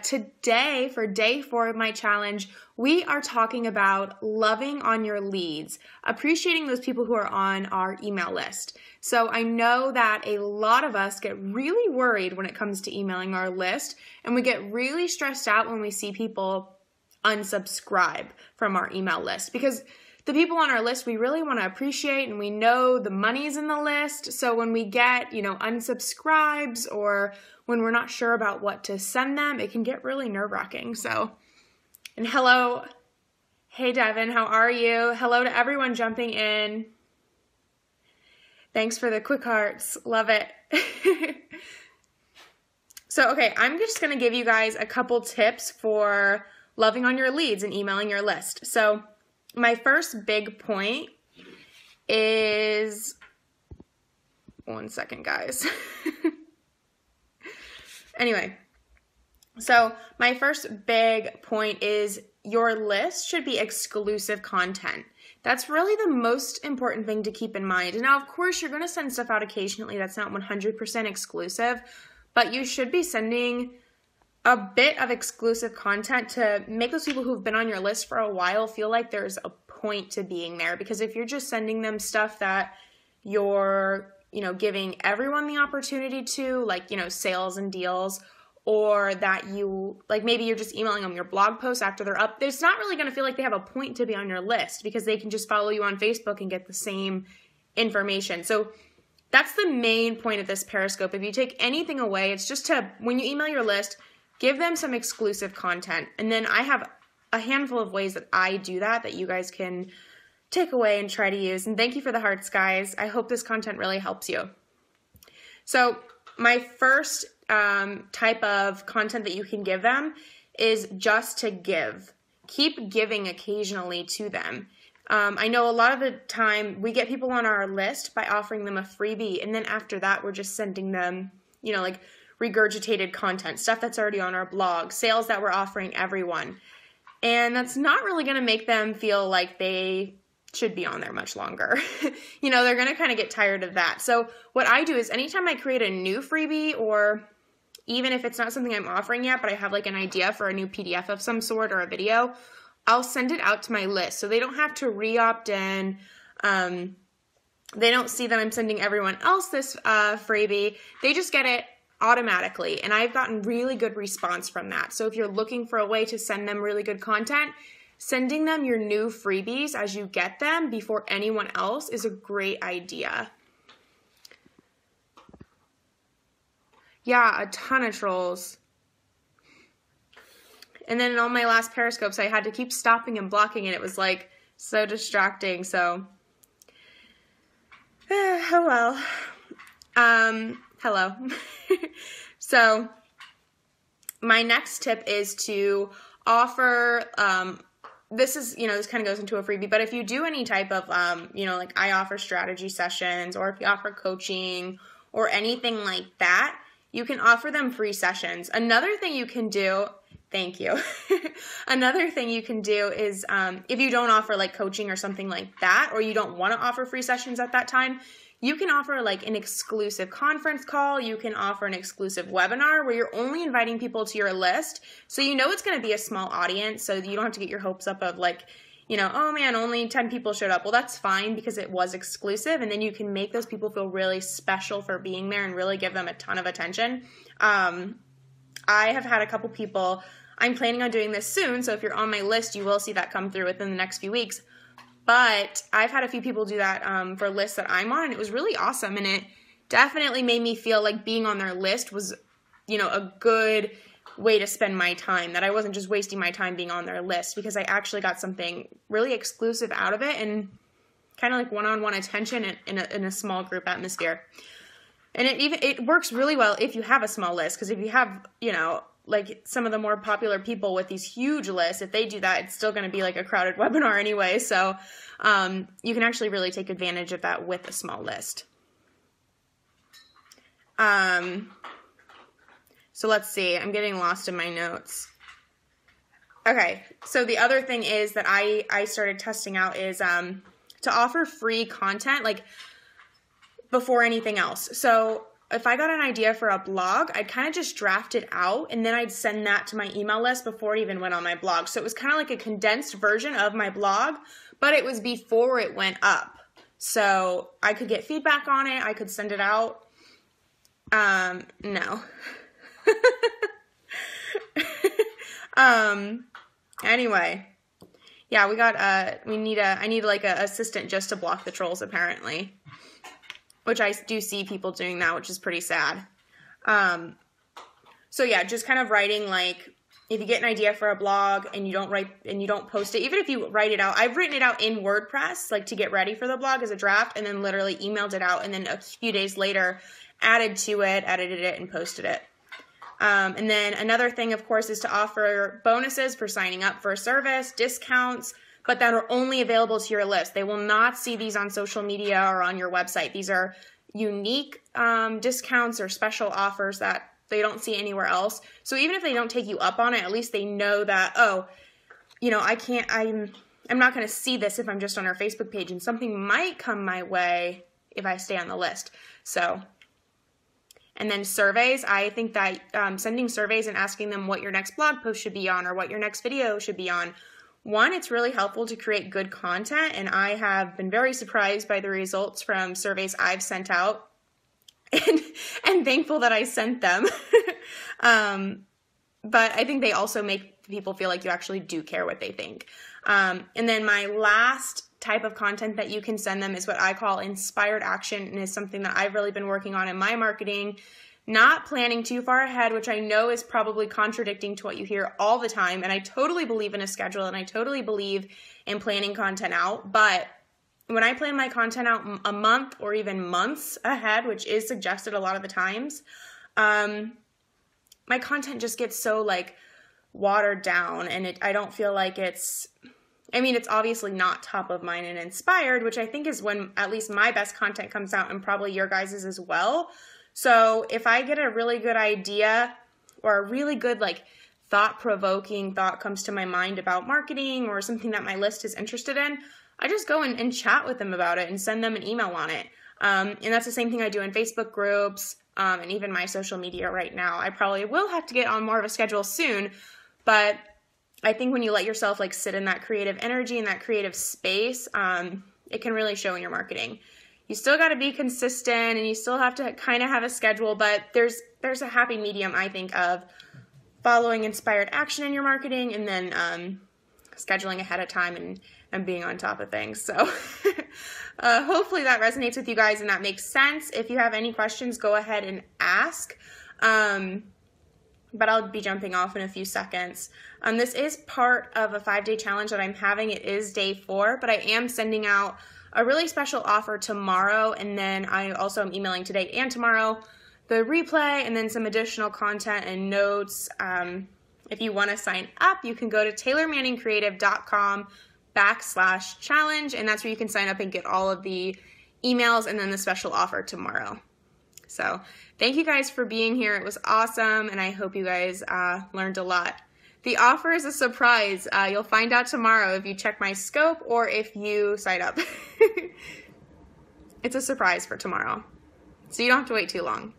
today, for day 4 of my challenge, we are talking about loving on your leads, appreciating those people who are on our email list. So I know that a lot of us get really worried when it comes to emailing our list, and we get really stressed out when we see people unsubscribe from our email list, because the people on our list we really want to appreciate, and we know the money's in the list. So when we get, unsubscribes, or when we're not sure about what to send them, it can get really nerve-wracking. And hello, hey Devin, how are you? Hello to everyone jumping in. Thanks for the quick hearts, love it. So, okay, I'm just gonna give you guys a couple tips for loving on your leads and emailing your list. So my first big point is, one second, guys. Anyway, so my first big point is your list should be exclusive content. That's really the most important thing to keep in mind. And now, of course, you're going to send stuff out occasionally that's not 100% exclusive, but you should be sending a bit of exclusive content to make those people who've been on your list for a while feel like there's a point to being there. Because if you're just sending them stuff that you're, giving everyone the opportunity to, like, sales and deals, or that you, like, maybe you're just emailing them your blog posts after they're up, it's not really going to feel like they have a point to be on your list, because they can just follow you on Facebook and get the same information. So that's the main point of this Periscope. If you take anything away, it's just to, when you email your list, give them some exclusive content. And then I have a handful of ways that I do that you guys can take away and try to use. And thank you for the hearts, guys. I hope this content really helps you. So my first type of content that you can give them is just to give. Keep giving occasionally to them. I know a lot of the time we get people on our list by offering them a freebie, and then after that we're just sending them, like regurgitated content, stuff that's already on our blog, sales that we're offering everyone. And that's not really going to make them feel like they should be on there much longer. They're going to kind of get tired of that. So what I do is anytime I create a new freebie, or even if it's not something I'm offering yet, but I have like an idea for a new PDF of some sort or a video, I'll send it out to my list. So they don't have to re-opt in. They don't see that I'm sending everyone else this freebie. They just get it automatically. And I've gotten really good response from that. So if you're looking for a way to send them really good content, sending them your new freebies as you get them before anyone else is a great idea. Yeah, a ton of trolls. And then in all my last Periscopes, I had to keep stopping and blocking, and it was like so distracting. So, oh well. Hello. So my next tip is to offer, this kind of goes into a freebie, but if you do any type of, like I offer strategy sessions, or if you offer coaching or anything like that, you can offer them free sessions. Another thing you can do, thank you. Another thing you can do is, if you don't offer like coaching or something like that, or you don't want to offer free sessions at that time, you can offer like an exclusive conference call. You can offer an exclusive webinar where you're only inviting people to your list. So it's going to be a small audience, so you don't have to get your hopes up of like, oh man, only 10 people showed up. Well, that's fine because it was exclusive, and then you can make those people feel really special for being there and really give them a ton of attention. I have had a couple people, I'm planning on doing this soon, so if you're on my list, you will see that come through within the next few weeks. But I've had a few people do that for lists that I'm on, and it was really awesome, and it definitely made me feel like being on their list was, a good way to spend my time, that I wasn't just wasting my time being on their list, because I actually got something really exclusive out of it, and kind of like one-on-one attention in a small group atmosphere. And it works really well if you have a small list, because if you have, like some of the more popular people with these huge lists, if they do that, it's still going to be like a crowded webinar anyway. So you can actually really take advantage of that with a small list. So let's see. I'm getting lost in my notes. Okay. So the other thing is that I started testing out is to offer free content, like before anything else. So if I got an idea for a blog, I'd kind of just draft it out and then I'd send that to my email list before it even went on my blog. So it was kind of like a condensed version of my blog, but it was before it went up. So I could get feedback on it. I could send it out. No. Anyway, yeah, I need like a assistant just to block the trolls apparently, which I do see people doing that, which is pretty sad. So yeah, just kind of writing, like, if you get an idea for a blog and you don't post it, even if you write it out, I've written it out in WordPress, like to get ready for the blog as a draft, and then literally emailed it out, and then a few days later added to it, edited it, and posted it. And then another thing, of course, is to offer bonuses for signing up for a service, discounts, but that are only available to your list. They will not see these on social media or on your website. These are unique discounts or special offers that they don't see anywhere else. So even if they don't take you up on it, at least they know that, oh, you know, I'm not going to see this if I'm just on our Facebook page, and something might come my way if I stay on the list. So, and then surveys. I think that sending surveys and asking them what your next blog post should be on or what your next video should be on. One, it's really helpful to create good content, and I have been very surprised by the results from surveys I've sent out, and thankful that I sent them. But I think they also make people feel like you actually do care what they think. And then my last type of content that you can send them is what I call inspired action, and is something that I've really been working on in my marketing. Not planning too far ahead, which I know is probably contradicting to what you hear all the time. And I totally believe in a schedule, and I totally believe in planning content out. But when I plan my content out a month or even months ahead, which is suggested a lot of the times, my content just gets so like watered down, and I don't feel like it's obviously not top of mind and inspired, which I think is when at least my best content comes out, and probably your guys's as well. So if I get a really good idea or a really good, like, thought-provoking thought comes to my mind about marketing or something that my list is interested in, I just go and chat with them about it and send them an email on it. And that's the same thing I do in Facebook groups and even my social media right now. I probably will have to get on more of a schedule soon, but I think when you let yourself like sit in that creative energy and that creative space, it can really show in your marketing. You still got to be consistent, and you still have to kind of have a schedule, but there's a happy medium, I think, of following inspired action in your marketing, and then scheduling ahead of time and being on top of things. So hopefully that resonates with you guys and that makes sense. If you have any questions, go ahead and ask. But I'll be jumping off in a few seconds. This is part of a 5-day challenge that I'm having. It is day 4, but I am sending out a really special offer tomorrow, and then I also am emailing today and tomorrow the replay and then some additional content and notes. If you want to sign up, you can go to taylormanningcreative.com/challenge, and that's where you can sign up and get all of the emails and then the special offer tomorrow. So thank you guys for being here. It was awesome, and I hope you guys learned a lot. The offer is a surprise. You'll find out tomorrow if you check my scope or if you sign up. It's a surprise for tomorrow, so you don't have to wait too long.